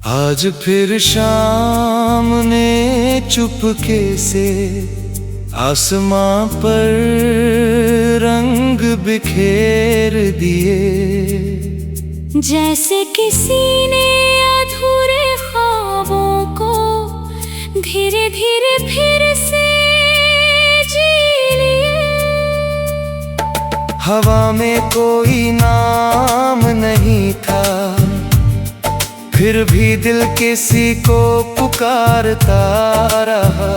आज फिर शाम ने चुपके से आसमां पर रंग बिखेर दिए, जैसे किसी ने अधूरे ख्वाबों को धीरे धीरे फिर से जी लिए। हवा में कोई नाम नहीं था, फिर भी दिल किसी को पुकारता रहा।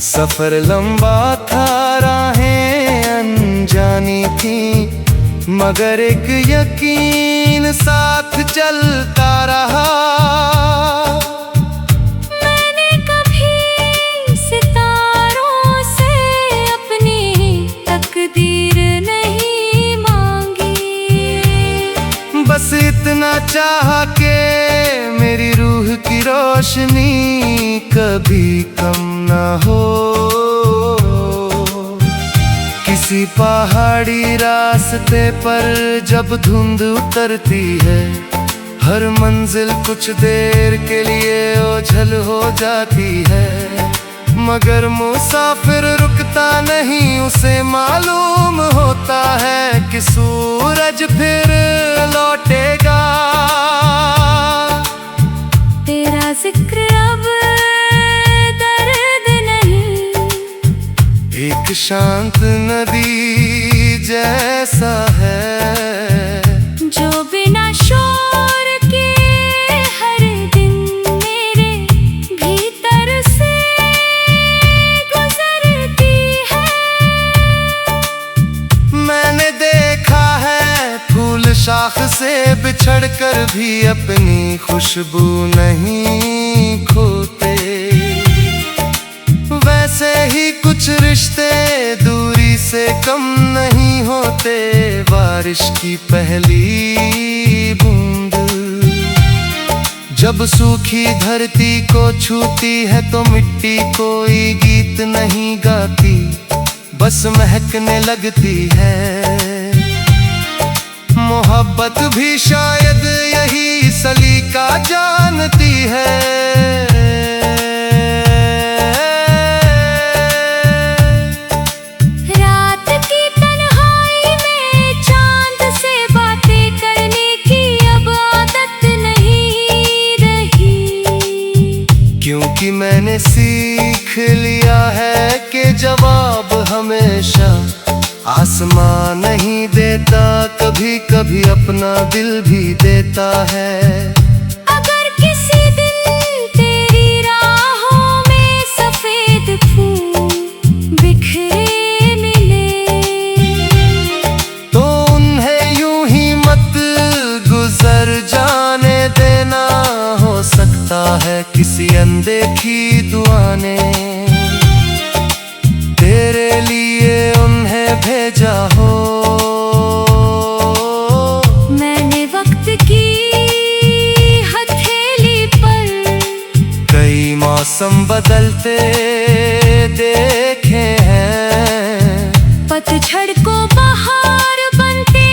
सफर लंबा था, राहें अनजानी थी, मगर एक यकीन साथ चलता रहा। मैंने कभी सितारों से अपनी तकदीर नहीं मांगी, बस इतना चाहा कि मेरी रूह की रोशनी कभी कम ना हो। किसी पहाड़ी रास्ते पर जब धुंध उतरती है, हर मंजिल कुछ देर के लिए ओझल हो जाती है, मगर मुसाफिर रुकता नहीं, उसे मालूम होता है कि सूरज फिर लौटेगा। तेरा जिक्र अब दर्द नहीं, एक शांत नदी जैसा है, जो बिना शोर के हर दिन मेरे भीतर से गुजरती है। मैंने देखा है फूल शाख से बिछड़कर भी अपनी खुशबू नहीं खोते, वैसे ही कुछ रिश्ते दूरी से कम नहीं होते। बारिश की पहली बूंद जब सूखी धरती को छूती है, तो मिट्टी कोई गीत नहीं गाती, बस महकने लगती है। मोहब्बत भी शायद यही सलीका जानती है। रात की तन्हाई में चांद से बातें करने की अब आदत नहीं रही, क्योंकि मैंने सीख लिया है कि जवाब हमेशा आसमां नहीं देता, कभी कभी अपना दिल भी देता है। अगर किसी दिन तेरी राहों में सफेद फूल बिखरे मिले, तो उन्हें यूं ही मत गुजर जाने देना, हो सकता है किसी अनदेखी दुआ ने तेरे लिए उन्हें भेजा हो। मैंने वक्त की हथेली पर कई मौसम बदलते देखे हैं, पतझड़ को बहार बनते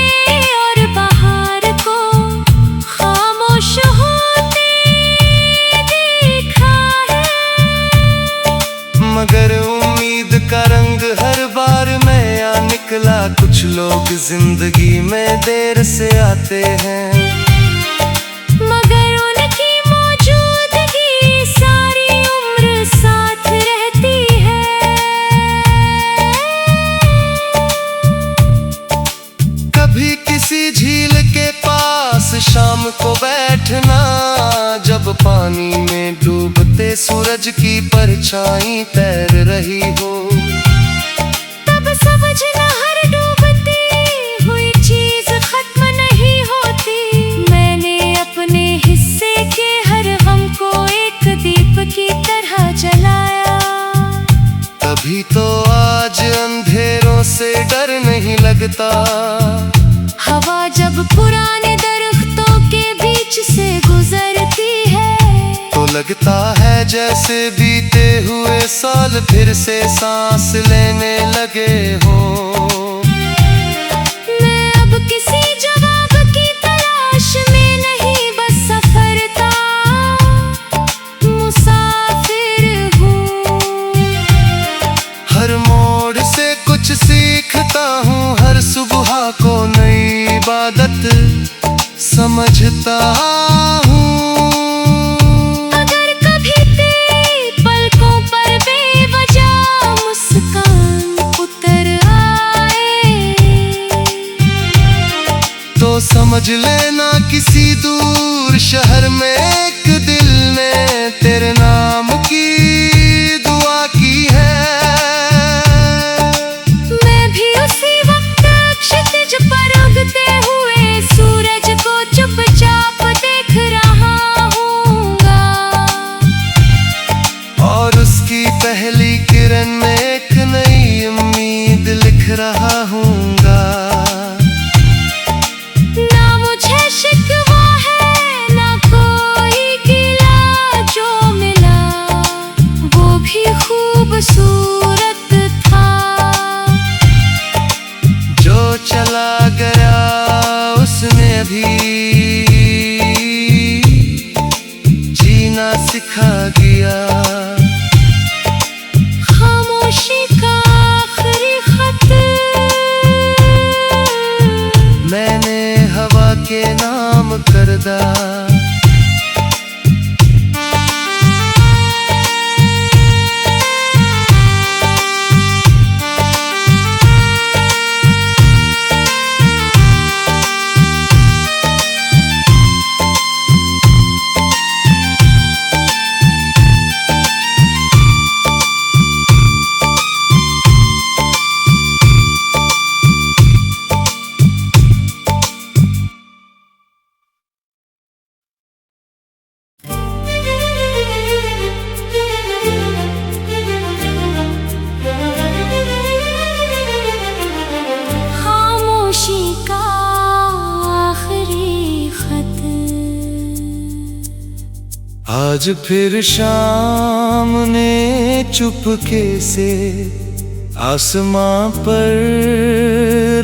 और बहार को खामोश होते देखा है, मगर उम्मीद का रंग हर बार नया निकला। कुछ लोग जिंदगी में देर से आते हैं, मगर उनकी मौजूदगी सारी उम्र साथ रहती है। कभी किसी झील के पास शाम को बैठना, जब पानी में डूबते सूरज की परछाई तैर रही हो, तब समझना हर डूबती हुई चीज खत्म नहीं होती। मैंने अपने हिस्से के हर गम को एक दीप की तरह जलाया, तभी तो आज अंधेरों से डर नहीं लगता। हवा जब पुराने दरख्तों के बीच से गुजरती है, तो लगता है जैसे बीते हुए साल फिर से सांस लेने लगे हो। मैं अब किसी जवाब की तलाश में नहीं, बस सफर समझता हूँ। अगर कभी तेरी पलकों पर बेवजह मुस्कान उतर आए, तो समझ लेना किसी दूर शहर में एक दिल ने तेरे नाम की दुआ की है। मैं भी उसी वक्त क्षितिज पर उगते हुए सूरज को चुपचाप देख रहा हूँगा, और उसकी पहली किरण में एक नई उम्मीद लिख रहा हूँगा। ना मुझे शिकवा है ना कोई गिला, जो मिला वो भी खूबसूरत था। जो चला गया उसने भी जीना सिखा गया। खामोशी का आखिरी खत मैंने हवा के नाम कर दा। खामोशी का आखिरी खत। आज फिर शाम ने चुपके से आसमां पर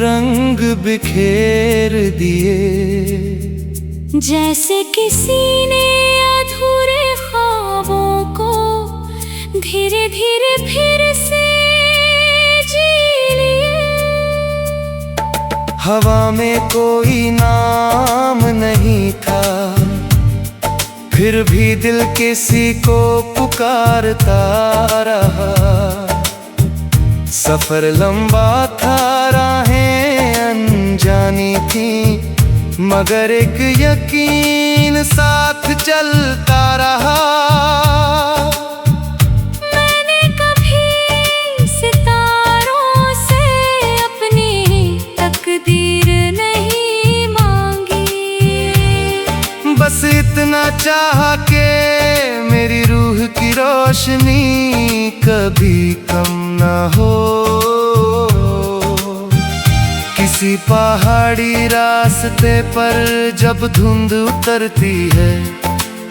रंग बिखेर दिए, जैसे किसी ने अधूरे ख्वाबों को धीरे धीरे फिर से जी लिए। हवा में कोई नाम नहीं था, फिर भी दिल किसी को पुकारता रहा। सफर लंबा था, राहें अनजानी थी, मगर एक यकीन साथ चलता रहा। मैंने कभी सितारों से अपनी तकदीर नहीं मांगी, बस इतना चाहा के मेरी रूह की रोशनी कभी कम ना हो। किसी पहाड़ी रास्ते पर जब धुंध उतरती है,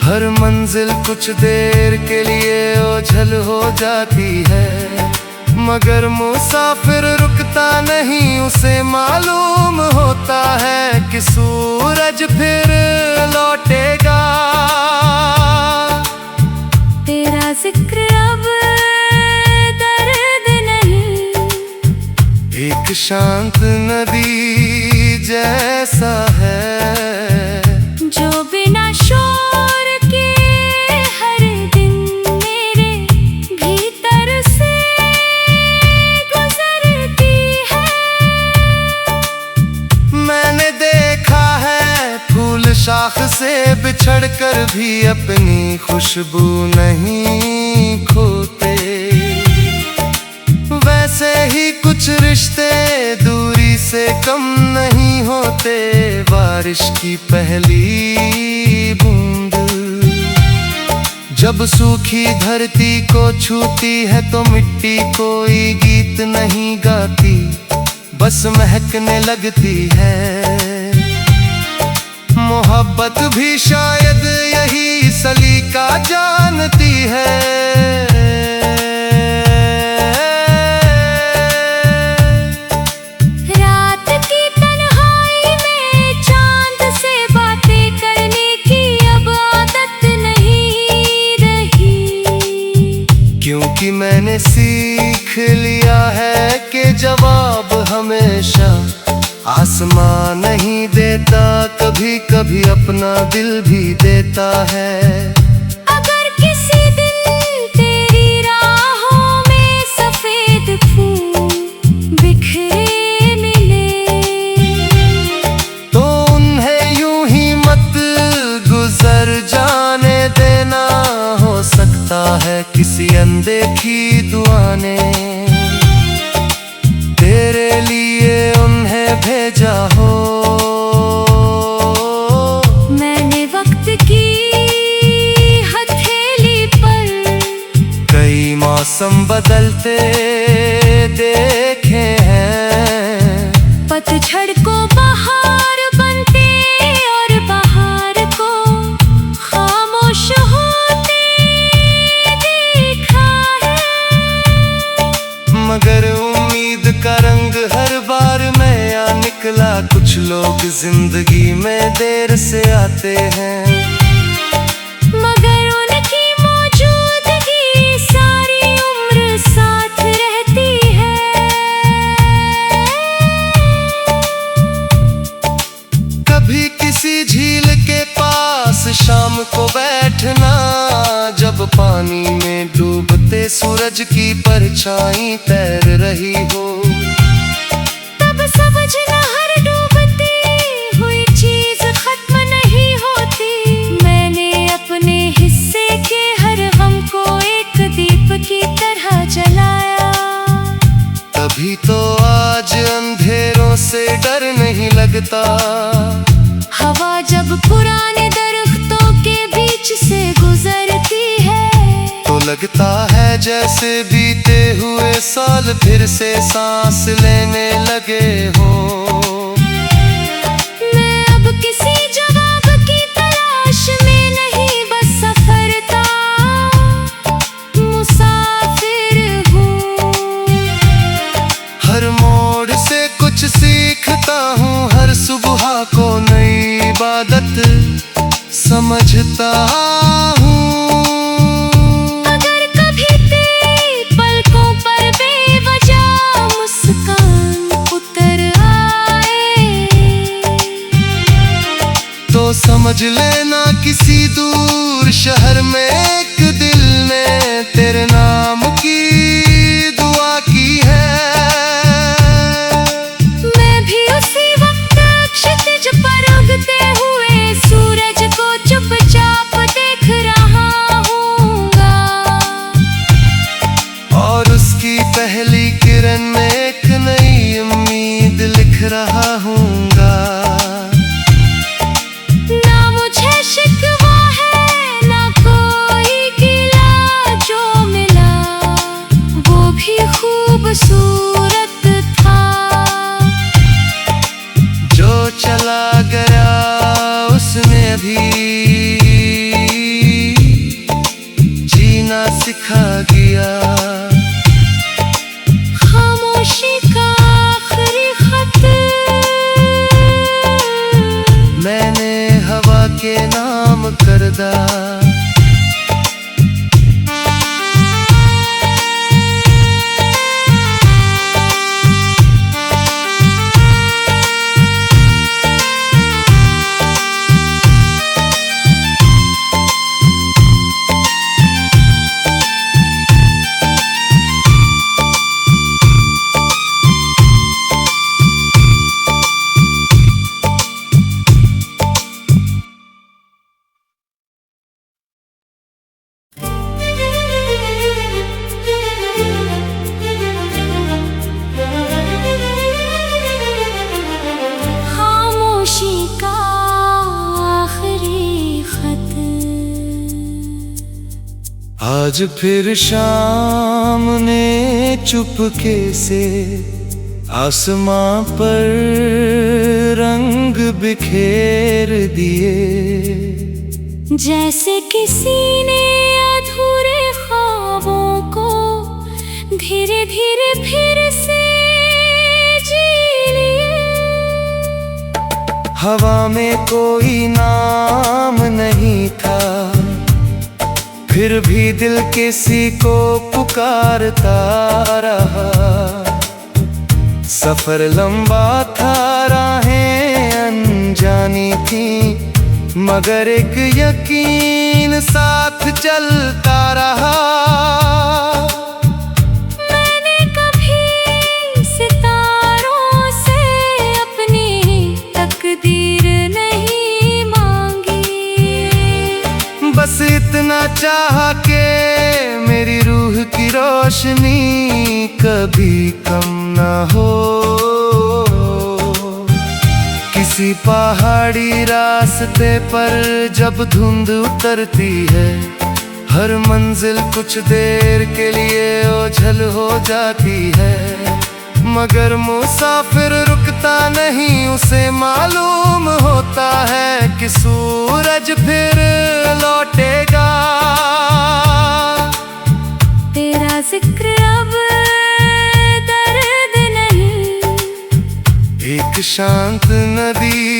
हर मंजिल कुछ देर के लिए ओझल हो जाती है, मगर मुसाफिर रुकता नहीं, उसे मालूम होता है कि सूरज फिर लौटेगा। तेरा जिक्र अब दर्द नहीं, एक शांत नदी जैसा है, जो बिना शोर के हर दिन मेरे भीतर से गुजरती है। मैंने देखा है फूल शाख से बिछड़कर भी अपनी खुशबू नहीं खोते, वैसे ही कुछ रिश्ते दूरी से कम नहीं होते। बारिश की पहली बूंद जब सूखी धरती को छूती है, तो मिट्टी कोई गीत नहीं गाती, बस महकने लगती है। मोहब्बत भी शायद यही सलीका जानती है। रात की तन्हाई में चांद से बातें करने की अब आदत नहीं रही, क्योंकि मैंने सीख लिया है कि जवाब हमेशा आसमां नहीं देता, कभी कभी कभी अपना दिल भी देता है। अगर किसी दिन तेरी राहों में सफेद फूल बिखरे मिले, तो उन्हें यूं ही मत गुजर जाने देना। हो सकता है किसी अनदेखी दुआ ने तेरे लिए उन्हें भेजा हो। मैंने वक्त की हथेली पर कई मौसम बदलते देखे हैं। पतझड़ को बहार बनते और बहार को खामोश होते देखा है। मगर उम्मीद का रंग हर बार नया निकला। कुछ लोग जिंदगी में देर से आते हैं, मगर उनकी मौजूदगी सारी उम्र साथ रहती है। कभी किसी झील के पास शाम को बैठना, जब पानी में डूबते सूरज की परछाई तैर रही हो। तब समझना हर डूबती हुई चीज खत्म नहीं होती। मैंने अपने हिस्से के हर गम को एक दीप की तरह जलाया। तभी तो आज अंधेरों से डर नहीं लगता। हवा जब पुराने दरख्तों के बीच से गुजरती है, तो लगता है जैसे बीते हुए साल फिर से सांस लेने लगे हो। मैं अब किसी जवाब की तलाश में नहीं, बस सफर का मुसाफिर हूँ। हर मोड़ से कुछ सीखता हूँ, हर सुबह को नई इबादत समझता हूँ। अगर कभी तेरी पलकों पर बेवजह मुस्कान उतर आए, तो समझ लेना किसी दूर शहर में एक दिल ने तेरे नाम की दुआ की है। मैं भी उसी वक्त क्षितिज पर उगते हुए सूरज को चुपचाप देख रहा हूँगा। और उसकी पहली किरण में एक नई उम्मीद लिख रहा हूँगा। ना मुझे शिकवा है ना कोई गिला, जो मिला वो भी खूबसूरत था। जो चला गया उसने भी जीना सिखा गया। खामोशी का आखिरी खत मैंने हवा के नाम कर दा। आज फिर शाम ने चुपके से आसमां पर रंग बिखेर दिए, जैसे किसी ने अधूरे ख्वाबों को धीरे धीरे फिर से जी लिए। हवा में कोई नाम नहीं था, फिर भी दिल किसी को पुकारता रहा। सफर लंबा था, राहें अनजानी थी, मगर एक यकीन साथ चलता रहा। मैंने कभी सितारों से अपनी तकदीर नहीं मांगी, बस इतना चाहा के मेरी रूह की रोशनी कभी कम ना हो। किसी पहाड़ी रास्ते पर जब धुंध उतरती है, हर मंजिल कुछ देर के लिए ओझल हो जाती है, मगर मुसाफिर रुकता नहीं, उसे मालूम होता है कि सूरज फिर लौटेगा। तेरा जिक्र अब दर्द नहीं, एक शांत नदी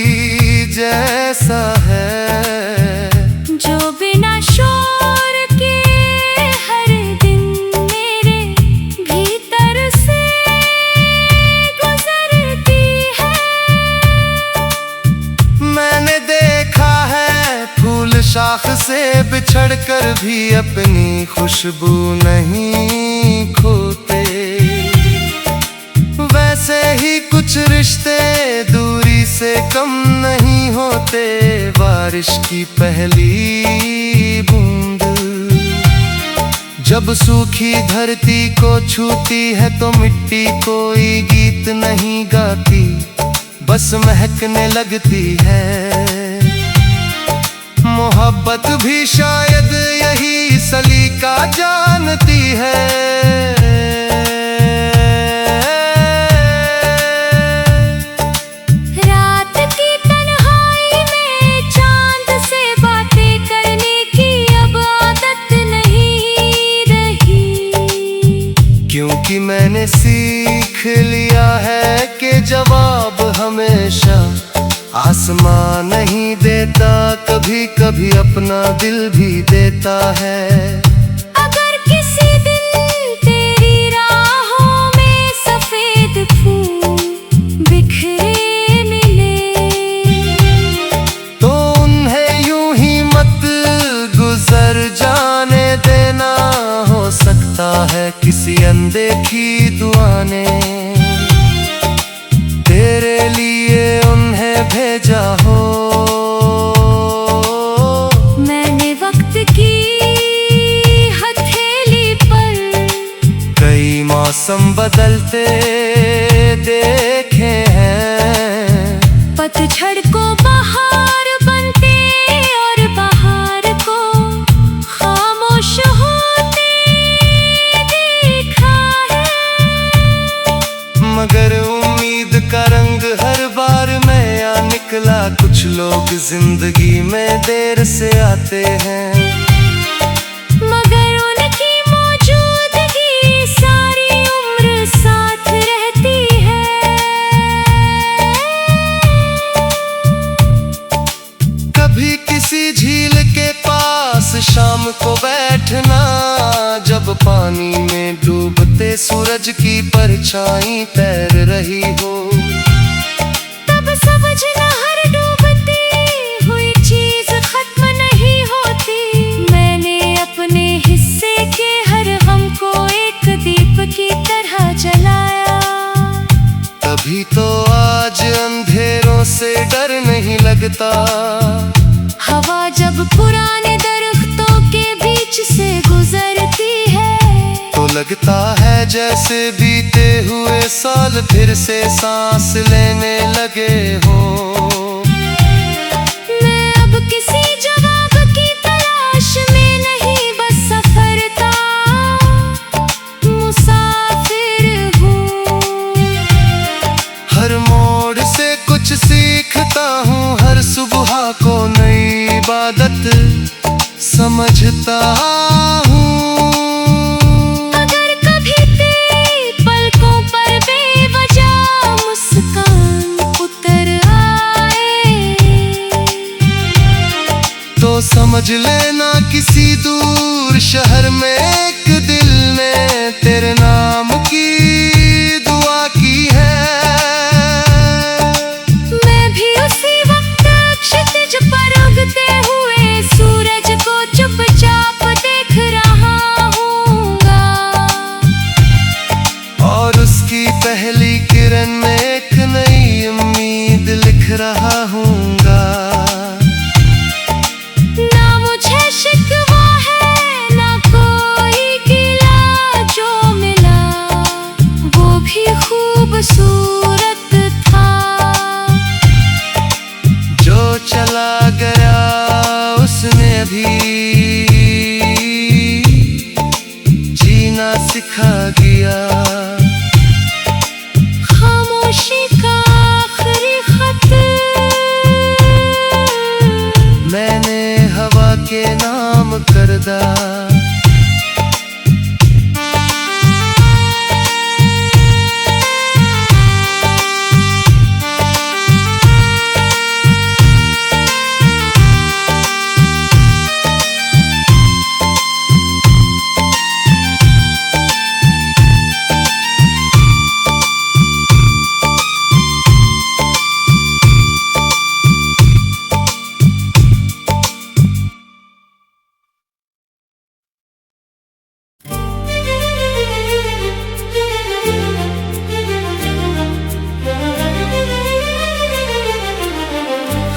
जैसा है, जो बिना शोर के हर दिन मेरे भीतर से गुजरती है। मैंने देखा है फूल शाख से बिछड़कर भी अपनी खुशबू नहीं खोते, वैसे ही कुछ रिश्ते दूरी से कम नहीं होते। बारिश की पहली बूंद जब सूखी धरती को छूती है तो मिट्टी कोई गीत नहीं गाती, बस महकने लगती है। मोहब्बत भी शायद यही सलीका जानती है। रात की तन्हाई में चांद से बातें करने की अब आदत नहीं रही, क्योंकि मैंने सीख लिया है कि जवाब हमेशा आसमां नहीं देता, कभी कभी अपना दिल भी देता है। अगर किसी दिन तेरी राहों में सफेद फूल बिखरे मिले, तो उन्हें यूं ही मत गुजर जाने देना, हो सकता है किसी अनदेखी दुआ ने तेरे लिए उन्हें भेजा हो। मैंने वक्त की हथेली पर कई मौसम बदलते देखे हैं, पतझड़ को बहार बनते और बहार को खामोश होते देखा है। मगर उम्मीद का रंग हर बार नया निकला, कुछ लोग जिंदगी में देर से आते हैं, मगर उनकी मौजूदगी सारी उम्र साथ रहती है। कभी किसी झील के पास शाम को बैठना, जब पानी में डूबते सूरज की परछाई तैर रही हो, तब समझना हर डूबती हुई चीज खत्म नहीं होती। मैंने अपने हिस्से के हर गम को एक दीप की तरह जलाया, तभी तो आज अंधेरों से डर नहीं लगता। हवा जब पुराने दरख्तों के बीच से गुजरती है, तो लगता है जैसे बीते हुए साल फिर से सांस लेने लगे हो। मैं अब किसी जवाब की तलाश में नहीं, बस सफर का मुसाफिर हूँ। हर मोड़ से कुछ सीखता हूँ, हर सुबह को नई इबादत समझता हूँ। अगर कभी तेरी पलकों पर बेवजह मुस्कान उतर आए, तो समझ लेना किसी दूर शहर में एक दिल ने तेरे नाम की दुआ की है। मैं भी उसी वक्त क्षितिज पर उगते डूबते हुए सूरज को चुपचाप देख रहा हूँगा, और उसकी पहली किरण में एक नई उम्मीद लिख रहा हूँगा। ना मुझे शिकवा है ना कोई गिला, जो मिला वो भी खूबसूरत था। जो चला गया उसने भी जीना सिखा गया। खामोशी का आखिरी खत मैंने हवा के नाम कर दा।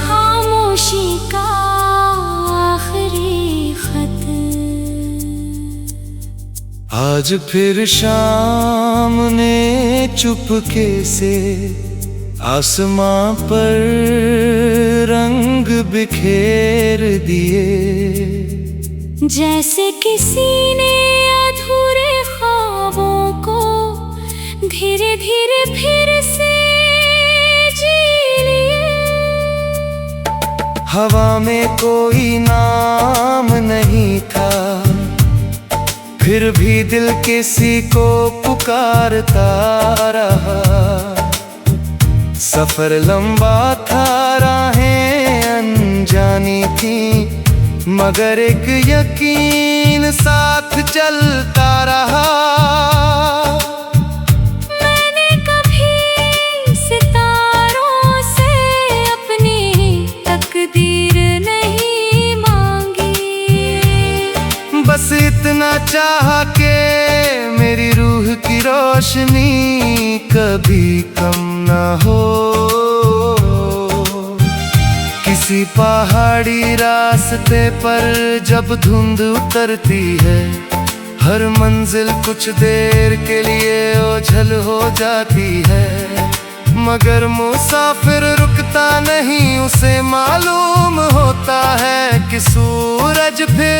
खामोशी का आखिरी खत। आज फिर शाम ने चुपके से आसमां पर रंग बिखेर दिए, जैसे किसी ने अधूरे ख्वाबों को धीरे धीरे फिर से जी लिए। हवा में कोई नाम नहीं था, फिर भी दिल किसी को पुकारता रहा। सफर लंबा था, राहें अनजानी थी, मगर एक यकीन साथ चलता रहा। मैंने कभी सितारों से अपनी तकदीर नहीं मांगी, बस इतना चाहा के मेरी रूह की रोशनी कभी कम ना हो। किसी पहाड़ी रास्ते पर जब धुंध उतरती है, हर मंजिल कुछ देर के लिए ओझल हो जाती है, मगर मुसाफिर रुकता नहीं, उसे मालूम होता है कि सूरज फिर